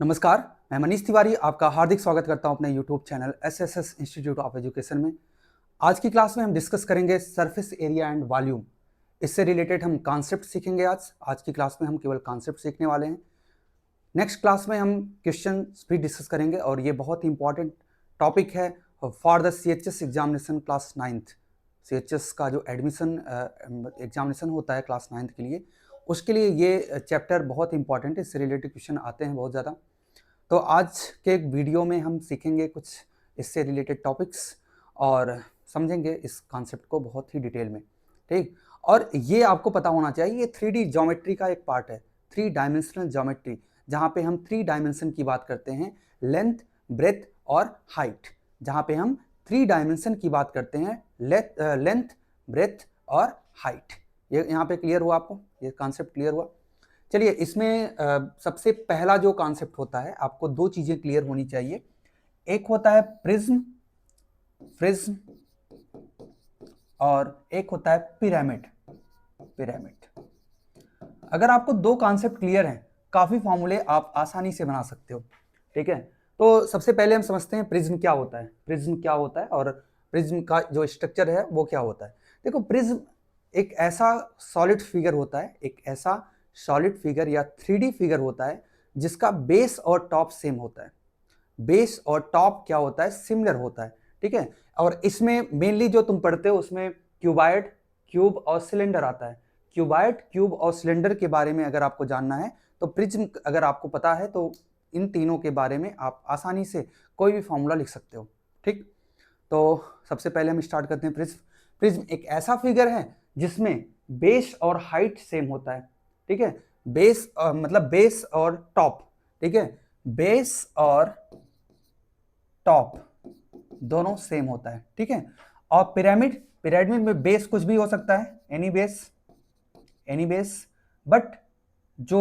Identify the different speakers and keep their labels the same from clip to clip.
Speaker 1: नमस्कार, मैं मनीष तिवारी आपका हार्दिक स्वागत करता हूं अपने YouTube channel SSS institute of education में। आज की क्लास में हम डिस्कस करेंगे सरफेस एरिया एंड वॉल्यूम। इससे रिलेटेड हम कॉन्सेप्ट सीखेंगे। आज की क्लास में हम केवल कॉन्सेप्ट सीखने वाले हैं। नेक्स्ट क्लास में हम क्वेश्चन भी डिस्कस करेंगे और ये बहुत ही इंपॉर्टेंट टॉपिक है for the CHS examination class 9th। CHS का जो एडमिशन एग्जामिनेशन होता है क्लास 9th के लिए, उसके लिए ये चैप्टर बहुत इंपॉर्टेंट है। इससे रिलेटेड क्वेश्चन आते हैं बहुत ज़्यादा। तो आज के एक वीडियो में हम सीखेंगे कुछ इससे रिलेटेड टॉपिक्स और समझेंगे इस कॉन्सेप्ट को बहुत ही डिटेल में। ठीक, और ये आपको पता होना चाहिए, ये 3D ज्योमेट्री का एक पार्ट है, 3 डायमेंशनल ज्योमेट्री, जहाँ पे हम 3 डायमेंशन की बात करते हैं, लेंथ, ब्रेथ और हाइट। जहाँ पे हम 3 डायमेंशन की बात करते हैं, लेंथ, ब्रेथ और हाइट। ये यहाँ पे क्लियर हुआ आपको? ये कॉन्सेप्ट क्लियर हुआ? चलिए, इसमें सबसे पहला जो कॉन्सेप्ट होता है, आपको दो चीजें क्लियर होनी चाहिए। एक होता है प्रिज्म और एक होता है पिरामिड। अगर आपको दो कॉन्सेप्ट क्लियर हैं, काफी फॉर्मूले आप आसानी से बना सकते हो। ठीक है, तो सबसे पहले हम समझते हैं प्रिज्म क्या होता है, और प्रिज्म का जो स्ट्रक्चर है वो क्या होता है। देखो, प्रिज्म एक ऐसा सॉलिड फिगर होता है, या 3D फिगर होता है जिसका बेस और टॉप सेम होता है। बेस और टॉप क्या होता है? सिमिलर होता है। ठीक है, और इसमें मेनली जो तुम पढ़ते हो उसमें क्यूबॉइड, क्यूब और सिलेंडर आता है। क्यूबॉइड, क्यूब और सिलेंडर के बारे में अगर आपको जानना है तो प्रिज्म अगर आपको पता है तो इन तीनों के बारे में आप आसानी से कोई भी फॉर्मूला लिख सकते हो। ठीक, तो सबसे पहले हम स्टार्ट करते हैं प्रिज्म। प्रिज्म एक ऐसा फिगर है जिसमें बेस और हाइट सेम होता है। ठीक है, बेस मतलब बेस और टॉप। ठीक है, बेस और टॉप दोनों सेम होता है। ठीक है, और पिरामिड में बेस कुछ भी हो सकता है, एनी बेस, बट जो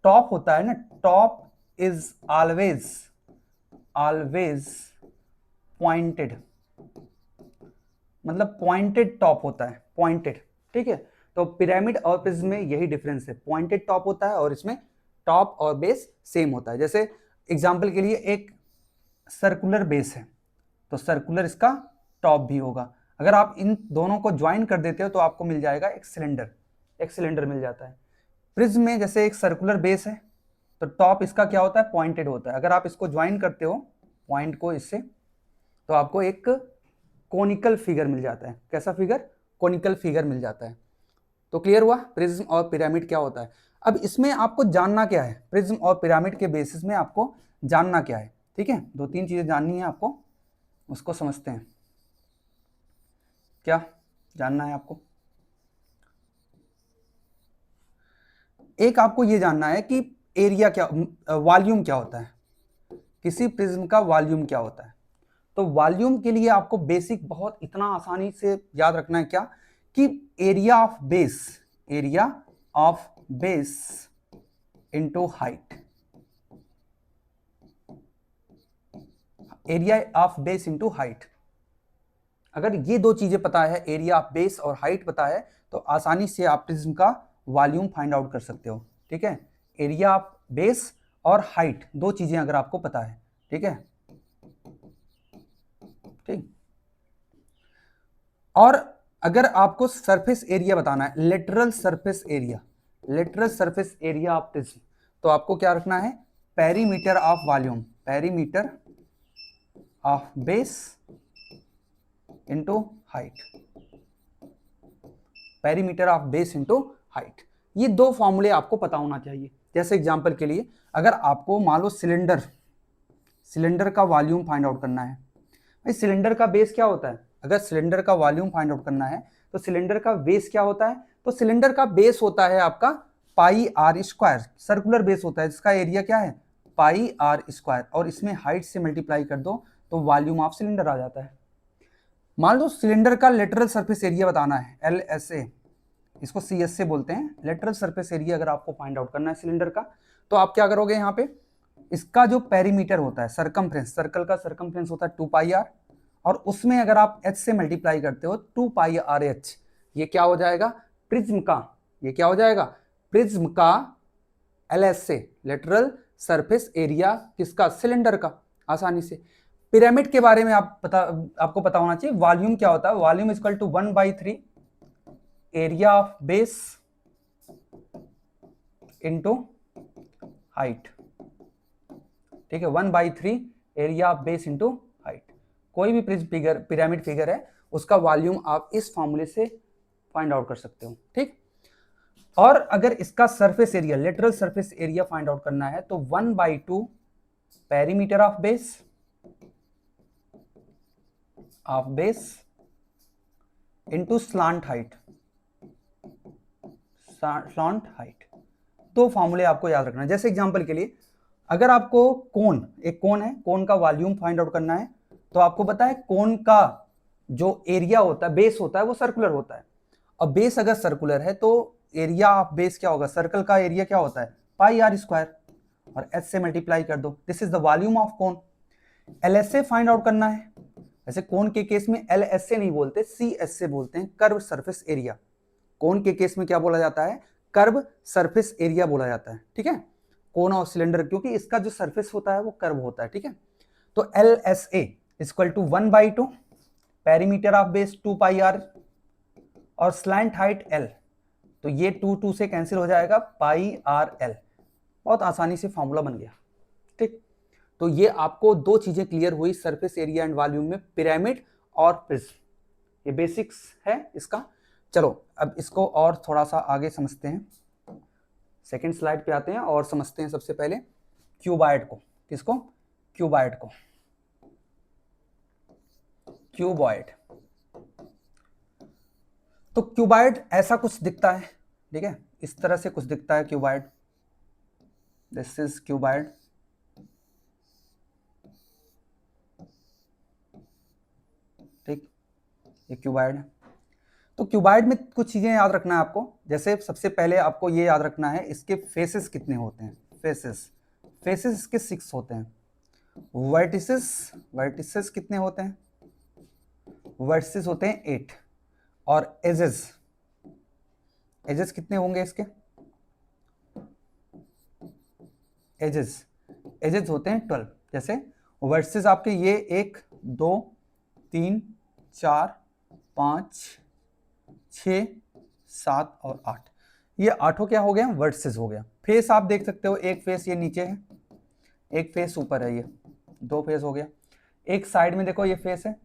Speaker 1: टॉप होता है ना, टॉप इज ऑलवेज पॉइंटेड, मतलब पॉइंटेड टॉप होता है, पॉइंटेड। ठीक है, तो पिरामिड और प्रिज्म में यही डिफरेंस है, पॉइंटेड टॉप होता है और इसमें टॉप और बेस सेम होता है। जैसे एग्जांपल के लिए एक सर्कुलर बेस है तो सर्कुलर इसका टॉप भी होगा। अगर आप इन दोनों को ज्वाइन कर देते हो तो आपको मिल जाएगा एक सिलेंडर मिल जाता है। प्रिज्म में जैसे एक सर्कुलर बेस है तो टॉप इसका क्या होता है? पॉइंटेड होता है। अगर आप इसको ज्वाइन करते हो पॉइंट को इससे, तो आपको एक कोनिकल फिगर मिल जाता है। कैसा फिगर? कोनिकल फिगर मिल जाता है। तो क्लियर हुआ प्रिज्म और पिरामिड क्या होता है। अब इसमें आपको जानना क्या है, प्रिज्म और पिरामिड के बेसिस में आपको जानना क्या है। ठीक है, दो तीन चीजें जाननी है आपको, उसको समझते हैं। क्या जानना है आपको? एक आपको ये जानना है कि एरिया क्या, वॉल्यूम क्या होता है, किसी प्रिज्म का वॉल्यूम क्या होता है। तो वॉल्यूम के लिए आपको बेसिक बहुत इतना आसानी से याद रखना है क्या, कि area of base into height. Area of base into height, अगर ये दो चीजें पता है, एरिया ऑफ बेस और हाइट पता है, तो आसानी से आप प्रिज्म का वॉल्यूम फाइंड आउट कर सकते हो। ठीक है, एरिया ऑफ बेस और हाइट, दो चीजें अगर आपको पता है। ठीक है, ठीक। और अगर आपको सरफेस एरिया बताना है, lateral surface area of prism, तो आपको क्या रखना है? Perimeter of volume, perimeter of base into height, perimeter of base into height. ये दो फॉर्मूले आपको पता होना चाहिए। जैसे एग्जांपल के लिए, अगर आपको मान लो सिलेंडर का वॉल्यूम फाइंड आउट करना है, भाई सिलेंडर का बेस क्या होता है? अगर सिलेंडर का वॉल्यूम फाइंड आउट करना है तो सिलेंडर का बेस क्या होता है? तो सिलेंडर का बेस होता है आपका पाई आर स्क्वायर, सर्कुलर बेस होता है जिसका एरिया क्या है? पाई आर स्क्वायर, और इसमें हाइट से मल्टीप्लाई कर दो तो वॉल्यूम ऑफ सिलेंडर आ जाता है। मान लो सिलेंडर का लेटरल सरफेस एरिया बताना है, LSA, इसको CSA बोलते हैं। लेटरल सरफेस एरिया अगर आपको फाइंड आउट करना है सिलेंडर का, तो आप क्या करोगे? यहाँ पे इसका जो पेरीमीटर होता है, सर्कमफ्रेंस, सर्कल का सर्कमफ्रेंस होता है 2 पाई आर, और उसमें अगर आप h से मल्टीप्लाई करते हो 2 पाई आर एच, ये क्या हो जाएगा? प्रिज्म का, ये क्या हो जाएगा? प्रिज्म का LSA लेटरल सरफेस एरिया किसका, सिलेंडर का, आसानी से। पिरामिड के बारे में आपको पता होना चाहिए, वॉल्यूम क्या होता है, volume equal to 1/3 area of base into height, ठीक है, 1/3 area of base into height. कोई भी पिरामिड फिगर है उसका वॉल्यूम आप इस फॉर्मूले से फाइंड आउट कर सकते हो, ठीक। और अगर इसका surface area, lateral surface area find out करना है तो 1/2 perimeter of base into slant height, तो फॉर्मूले आपको याद रखना है। जैसे एग्जांपल के लिए अगर आपको एक कोन है, कोन का वॉल्यूम फाइंड आउट करना है तो आपको पता है कोन का जो एरिया होता है, बेस होता है, वो सर्कुलर होता है। अब बेस अगर सर्कुलर है तो एरिया ऑफ बेस क्या होगा, सर्कल का एरिया क्या होता है, पाई आर स्क्वायर, और एच से मल्टीप्लाई कर दो, this is the volume of cone. LSA find out करना है, वैसे कोन के केस में LSA नहीं बोलते, CSA बोलते हैं, कर्व सरफेस एरिया। कोन के केस में क्या बोला जाता है, कर्व सरफेस एरिया बोला जाता है, ठीक है, कोन और सिलेंडर, क्योंकि इसका जो सरफेस होता है वो कर्व होता है, ठीक है। तो LSA equal to 1/2 perimeter of base 2πr और स्लैंट हाइट L, तो ये 2 से कैंसिल हो जाएगा, πrl। बहुत आसानी से फॉर्मूला बन गया, ठीक। तो ये आपको दो चीजें क्लियर हुई सरफेस एरिया एंड वॉल्यूम में, पिरामिड और प्रिज्म, ये बेसिक्स है इसका। चलो अब इसको और थोड़ा सा आगे समझते हैं, सेकंड स्लाइड पे आते हैं और समझते हैं सबसे पहले क्यूबॉइड को। किसको, क्यूबॉइड को। क्यूबॉइड, तो क्यूबॉइड ऐसा कुछ दिखता है, ठीक है, इस तरह से कुछ दिखता है क्यूबॉइड, दिस इज क्यूबॉइड, ठीक, ये क्यूबॉइड है। तो क्यूबॉइड में कुछ चीजें याद रखना है आपको, जैसे सबसे पहले आपको ये याद रखना है इसके फेसेस कितने होते हैं, फेसेस इसके 6 होते हैं, वर्टिसेस कितने होते हैं, वर्टिसेस होते हैं 8, और एजेस कितने होंगे इसके, एजेस होते हैं 12। जैसे वर्टिसेस आपके ये 1 2 3 4 5 6 7 और 8, ये 8 क्या हो गया, वर्टिसेस हो गया। फेस आप देख सकते हो, एक फेस ये नीचे है, एक फेस ऊपर है, ये 2 फेस हो गया। एक साइड में देखो ये फेस है,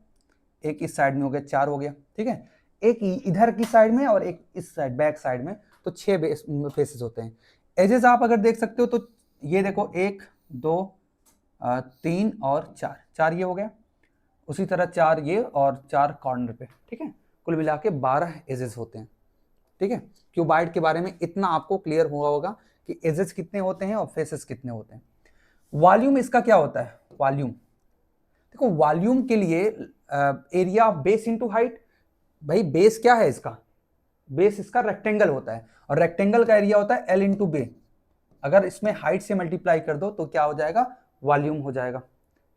Speaker 1: एक इस साइड में हो गया, 4 हो गया, ठीक है। एक इधर की साइड में और एक इस साइड बैक साइड में, तो 6 फेसेस होते हैं। एजेस आप अगर देख सकते हो तो ये देखो 1 2 3 और 4 ये हो गया, उसी तरह 4 ये और 4 कॉर्नर पे, ठीक है। कुल मिला के 12 एजेस होते हैं, ठीक है। क्यूबॉइड के बारे में इतना आपको क्लियर हुआ होगा कि एजेस कितने होते हैं और फेसेस कितने होते हैं। वॉल्यूम इसका क्या होता है, वॉल्यूम देखो, वॉल्यूम के लिए area of base into height, भाई बेस क्या है इसका, बेस इसका रेक्टेंगल होता है, और रेक्टेंगल का एरिया होता है L इंटू बे। अगर इसमें हाइट से मल्टीप्लाई कर दो तो क्या हो जाएगा, वॉल्यूम हो जाएगा।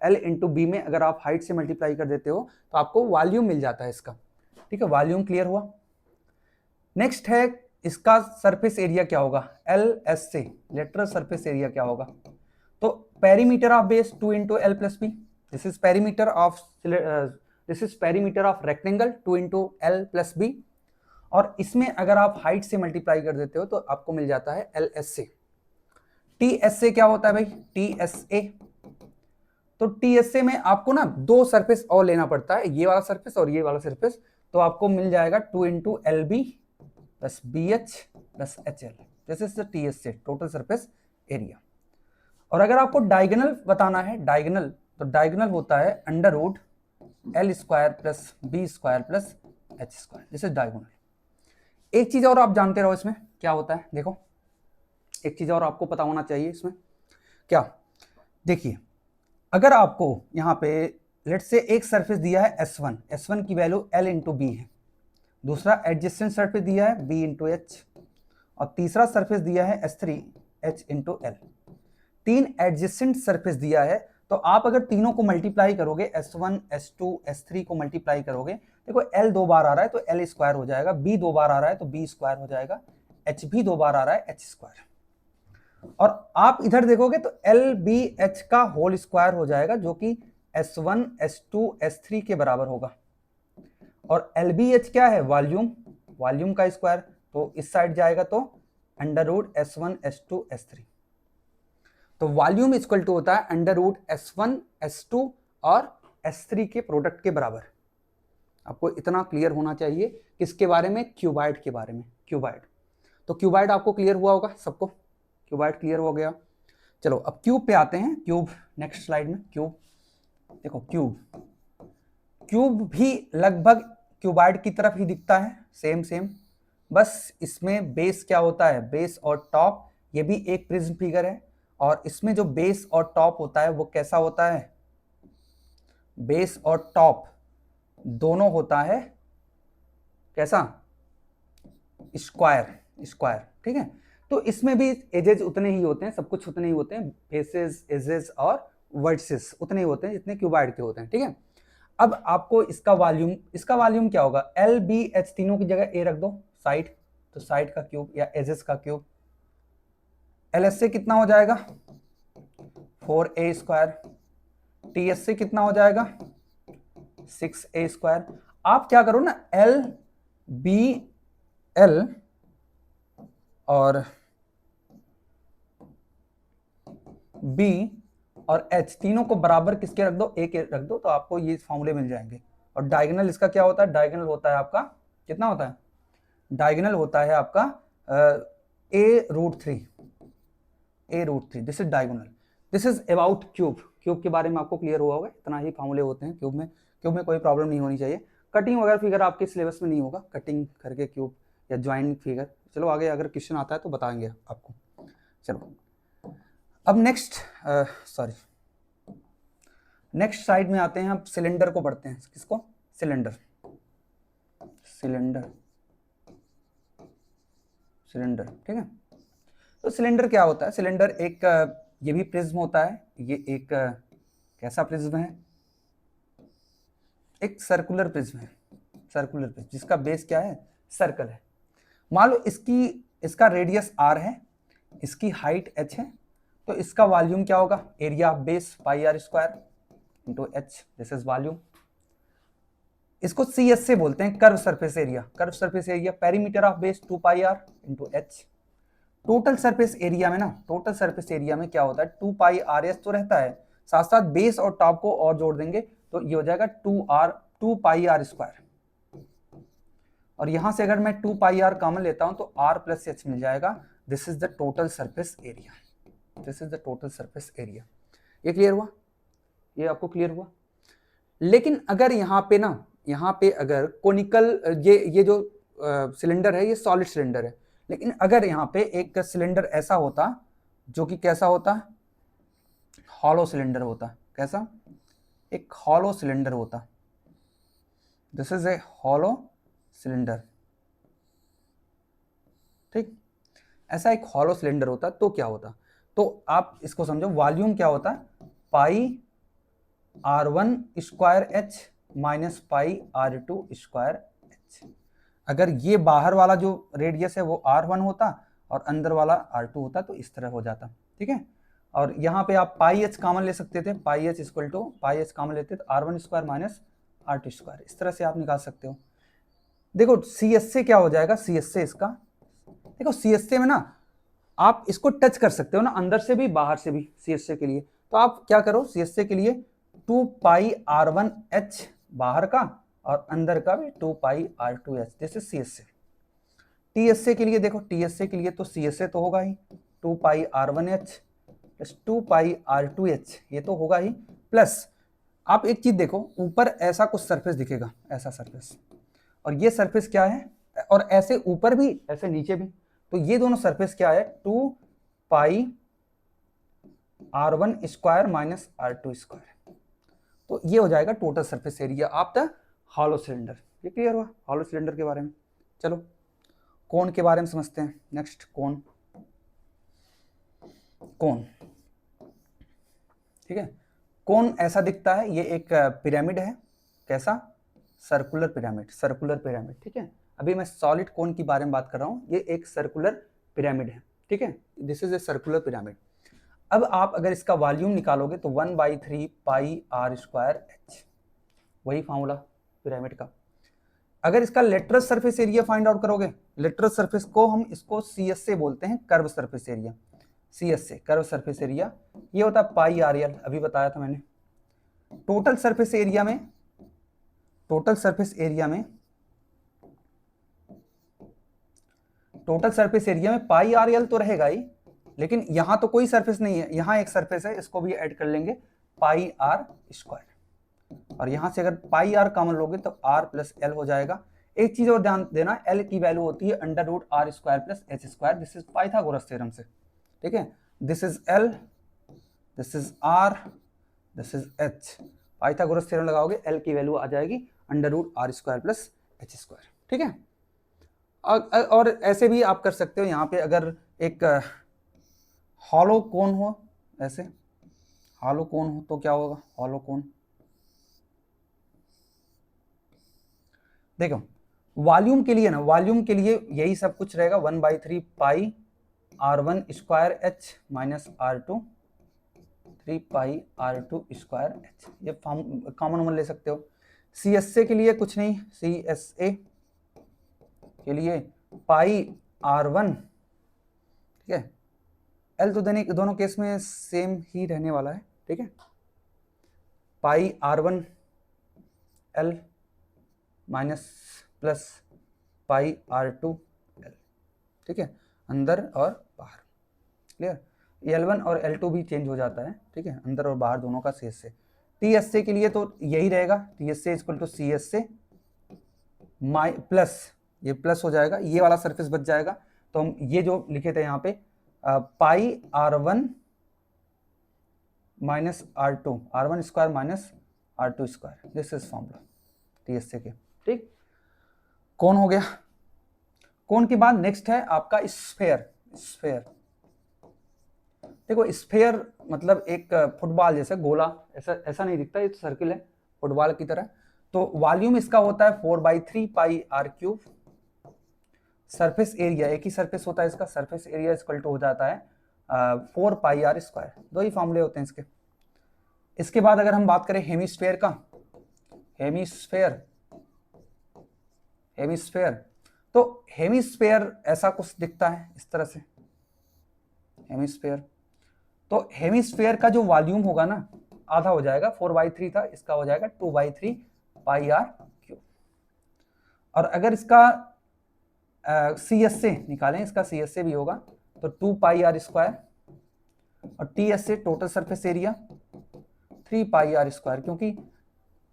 Speaker 1: L इंटू बी में अगर आप हाइट से मल्टीप्लाई कर देते हो तो आपको वॉल्यूम मिल जाता है इसका, ठीक है। वॉल्यूम क्लियर हुआ। नेक्स्ट है इसका सरफेस एरिया क्या होगा, LSA लेटरल सरफेस एरिया क्या होगा, तो perimeter of base 2 into L plus B, this is perimeter of rectangle 2 into L plus B, और इसमें अगर आप हाइट से मल्टीप्लाई कर देते हो तो आपको मिल जाता है LSA। TSA क्या होता है भाई, TSA, तो TSA में आपको ना 2 सरफेस और लेना पड़ता है, ये वाला सरफेस और ये वाला सरफेस, तो आपको मिल जाएगा 2 into LB plus BH plus HL, this is the TSA total surface area. और अगर आपको डायगोनल बताना है, डायगोनल, तो डायगोनल होता है under root L square plus B square plus H square, this is diagonal. एक चीज और आप जानते रहो इसमें क्या होता है, देखो एक चीज और आपको पता होना चाहिए इसमें, क्या, देखिए अगर आपको यहाँ पे लेट से एक सरफेस दिया है S1 की वैल्यू L इंटू बी है, दूसरा एडजेसेंट सरफेस दिया है B इंटू एच, और तीसरा सरफेस दिया है S3 H into L. 3 adjacent surface दिया है, तो आप अगर तीनों को मल्टीप्लाई करोगे, S1 S2 S3 को मल्टीप्लाई करोगे, देखो L 2 बार आ रहा है तो L स्क्वायर हो जाएगा, B 2 बार आ रहा है तो B स्क्वायर हो जाएगा, H भी 2 बार आ रहा है H स्क्वायर। और आप इधर देखोगे तो LBH का होल स्क्वायर हो जाएगा, जो कि S1 S2 S3 के बराबर होगा। और LBH क्या है? वॉल्यूम, वॉल्यूम का स्क्वायर, तो इस साइड जाएगा तो √S1 S2 S3। तो वॉल्यूम इक्वल टू होता है √S1 S2 और S3 के प्रोडक्ट के बराबर। आपको इतना क्लियर होना चाहिए किसके बारे में? क्यूबाइड के बारे में। क्यूबाइड, तो क्यूबाइड आपको क्लियर हुआ होगा सबको, क्यूबाइड क्लियर हो गया। चलो अब क्यूब पे आते हैं। क्यूब नेक्स्ट स्लाइड में। क्यूब देखो, क्यूब, क्यूब भी लगभग क्यूबाइड की तरफ ही दिखता है, सेम सेम, बस इसमें बेस क्या होता है? बेस और टॉप। ये भी एक प्रिज्म फिगर है, और इसमें जो बेस और टॉप होता है वो कैसा होता है? बेस और टॉप दोनों होता है कैसा? स्क्वायर, स्क्वायर, ठीक है। तो इसमें भी एजेस उतने ही होते हैं, सब कुछ उतने ही होते हैं, फेसेस, एजेस और वर्टिसेस उतने ही होते हैं जितने क्यूबाइड के होते हैं, ठीक है। अब आपको इसका वॉल्यूम क्या होगा? LBH तीनों की जगह A रख दो, साइड, तो साइड का क्यूब या एजेस का क्यूब। LS से कितना हो जाएगा? 4A square. TS से कितना हो जाएगा? 6A square. आप क्या करो ना, LBL और B और H तीनों को बराबर किसके रख दो? A के रख दो, तो आपको ये फॉर्मूले मिल जाएंगे। और डायगोनल इसका क्या होता है? डायगोनल होता है आपका कितना होता है? डायगोनल होता है आपका A√3, A√3। This is diagonal. This is about cube. Cube के बारे में आपको क्लियर हुआ होगा, इतना ही फॉर्मूले होते हैं क्यूब में। क्यूब में कोई प्रॉब्लम नहीं होनी चाहिए। कटिंग वगैरह फिगर आपके सिलेबस में नहीं होगा, कटिंग करके क्यूब या ज्वाइंट फिगर। चलो आगे अगर क्वेश्चन आता है तो बताएंगे आपको। चलो अब नेक्स्ट साइड में आते हैं। अब सिलेंडर को पढ़ते हैं। किसको? सिलेंडर, सिलेंडर, सिलेंडर, ठीक है। तो सिलेंडर क्या होता है? सिलेंडर एक ये भी प्रिज्म होता है। ये एक कैसा प्रिज्म है? एक सर्कुलर प्रिज्म है, सर्कुलर प्रिज्म जिसका बेस क्या है? सर्कल है। मान लो इसका रेडियस r है, इसकी हाइट h है, तो इसका वॉल्यूम क्या होगा? Area of base πr square into h, this is volume. इसको CS से बोलते हैं curve surface area. Curve surface area perimeter of base 2πr into h। Total surface area में ना, टोटल सरफेस एरिया में क्या होता है? 2πrs तो रहता है, साथ साथ बेस और टॉप को और जोड़ देंगे तो ये हो जाएगा 2πr स्क्वायर। और यहां से अगर मैं 2πr कॉमन लेता हूं तो r प्लस h मिल जाएगा। This is the total surface area, this is the total surface area. ये क्लियर हुआ? ये आपको क्लियर हुआ? लेकिन अगर यहाँ पे ना, यहाँ पे अगर कोनिकल, ये जो सिलेंडर है ये सॉलिड सिलेंडर है, लेकिन अगर यहाँ पे एक सिलेंडर ऐसा होता जो कि कैसा होता? हॉलो सिलेंडर होता। कैसा? एक हॉलो सिलेंडर होता। This is A hollow cylinder, ठीक। ऐसा एक हॉलो सिलेंडर होता तो क्या होता? तो आप इसको समझो, वॉल्यूम क्या होता? πr1 square h minus πr2 square h। अगर ये बाहर वाला जो रेडियस है वो r1 होता और अंदर वाला r2 होता तो इस तरह हो जाता, ठीक है। और यहाँ पे आप πh कॉमन ले सकते थे, πh equal to πh common लेते तो r1 square minus r2 square, इस तरह से आप निकाल सकते हो। देखो CS से क्या हो जाएगा? CS से इसका, देखो CS से में ना आप इसको टच कर सकते हो ना, अंदर से भी बाहर से भी CS के लिए। तो आप क्या करो, CS के लिए 2πr1h बाहर का और अंदर का भी 2πr2h, जैसे CS। TS के लिए देखो, TS के लिए तो CS तो होगा ही 2πr1h प्लस 2πr2h, ये तो होगा ही। प्लस आप एक चीज देखो, ऊपर ऐसा कुछ सरफेस दिखेगा, ऐसा सरफेस, और ये सरफेस क्या है? और ऐसे ऊपर भी ऐसे नीचे भी, तो ये दोनों सरफेस क्या है? 2πr1 square minus r2 square. तो ये हो जाएगा total surface area of the hollow cylinder. ये क्लियर हुआ हॉलो सिलेंडर के बारे में। चलो कोन के बारे में समझते हैं। नेक्स्ट कोन, कोन, ठीक है। कोन ऐसा दिखता है, ये एक पिरामिड है। कैसा? सर्कुलर पिरामिड, सर्कुलर पिरामिड, ठीक है। अभी मैं सॉलिड कोन के बारे में बात कर रहा हूँ, ये एक सर्कुलर पिरामिड है। ठीक है, this is a circular pyramid. अब आप अगर इसका वॉल्यूम निकालोगे तो 1/3 पाई आर स्क्वायर एच, वही फॉर्मूला पिरामिड का। अगर इसका lateral surface area find out करोगे, लेटरल सरफेस को हम इसको सी एस से बोलते हैं, curve surface area, C S से कर्व सरफेस एरिया, ये होता है पाई आर एल, अभी बताया था मैंने। टोटल सरफेस एरिया में, टोटल सरफेस एरिया में, टोटल सरफेस एरिया में पाई आर एल तो रहेगा ही, लेकिन यहां तो कोई सरफेस नहीं है, यहां एक सरफेस है, इसको भी ऐड कर लेंगे, पाई आर स्क्वायर। और यहां से अगर पाई आर कॉमन लोगे तो आर प्लस एल हो जाएगा। एक चीज और ध्यान देना, एल की वैल्यू होती है under root R square plus H square, this is Pythagoras theorem से, ठीक है। This is L, this is R, this is H, Pythagoras theorem लगाओगे एल की वैल्यू आ जाएगी under root R square plus H square, ठीक है। और ऐसे भी आप कर सकते हो, यहाँ पे अगर एक हॉलो कोन हो, ऐसे हॉलो कोन हो तो क्या होगा, हॉलो कोन, देखो वॉल्यूम के लिए ना, वॉल्यूम के लिए यही सब कुछ रहेगा, 1/3 पाई R1 square H minus R2 3 पाई R2 स्क्वायर एच, ये कॉमन ले सकते हो। CSA के लिए कुछ नहीं, CSA के लिए पाई R1, ठीक है, L तो दोनों केस में सेम ही रहने वाला है, ठीक है, पाई R1 L minus plus pi R2 L, ठीक है, अंदर और बाहर, क्लियर। L1 और L2 भी चेंज हो जाता है, ठीक है, अंदर और बाहर दोनों का CSA। TSA के लिए तो यही रहेगा, TSA equal to CSA plus, ये प्लस हो जाएगा, ये वाला सरफेस बच जाएगा, तो हम ये जो लिखे थे यहाँ पे पाई R1 minus R1 square minus R2 square, this is formula TSA के, ठीक। कौन हो गया, कौन के बाद नेक्स्ट है आपका स्फेयर। स्फेयर, देखो स्फेयर मतलब एक फुटबॉल जैसा गोला, ऐसा नहीं दिखता, ये तो सर्किल है फुटबॉल की तरह। तो वॉल्यूम इसका होता है 4/3 पाई आर क्यूब, सरफेस एरिया, एक ही सरफेस होता है इसका, सरफेस एरिया इक्वल टू हो जाता है 4 पाई आर स्क्वायर, दो ही फॉर्मूले होते हैं इसके। इसके बाद अगर हम बात करें हेमिस्फेयर का, हेमिस्फेयर, हेमिस्फेयर, तो हेमिस्फेयर ऐसा कुछ दिखता है इस तरह से, हेमिस्फेयर। तो हेमिस्फेयर का जो वॉल्यूम होगा ना, आधा हो जाएगा, 4/3 था, इसका हो जाएगा 2/3 पाई आर क्यूब। और अगर इसका CSA निकालें, इसका CSA भी होगा तो 2 पाई आर स्क्वायर, और TSA total surface area 3 pi R square, क्योंकि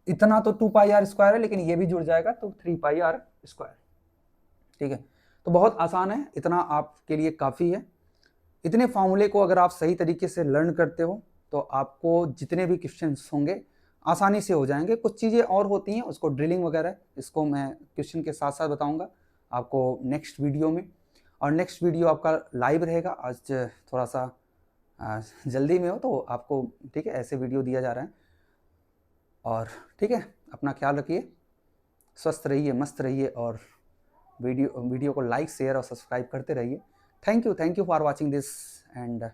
Speaker 1: इतना तो 2 पाई आर स्क्वायर है, लेकिन ये भी जुड़ जाएगा तो 3 पाई आर स्क्वायर, ठीक है। तो बहुत आसान है, इतना आपके लिए काफ़ी है। इतने फार्मूले को अगर आप सही तरीके से लर्न करते हो तो आपको जितने भी क्वेश्चंस होंगे आसानी से हो जाएंगे। कुछ चीज़ें और होती हैं, उसको ड्रिलिंग वगैरह, इसको मैं क्वेश्चन के साथ साथ बताऊंगा आपको नेक्स्ट वीडियो में। और नेक्स्ट वीडियो आपका लाइव रहेगा, आज थोड़ा सा जल्दी में हो तो आपको, ठीक है, ऐसे वीडियो दिया जा रहा है। और ठीक है, अपना ख्याल रखिए, स्वस्थ रहिए, मस्त रहिए, और वीडियो को लाइक शेयर और सब्सक्राइब करते रहिए। Thank you for watching this, and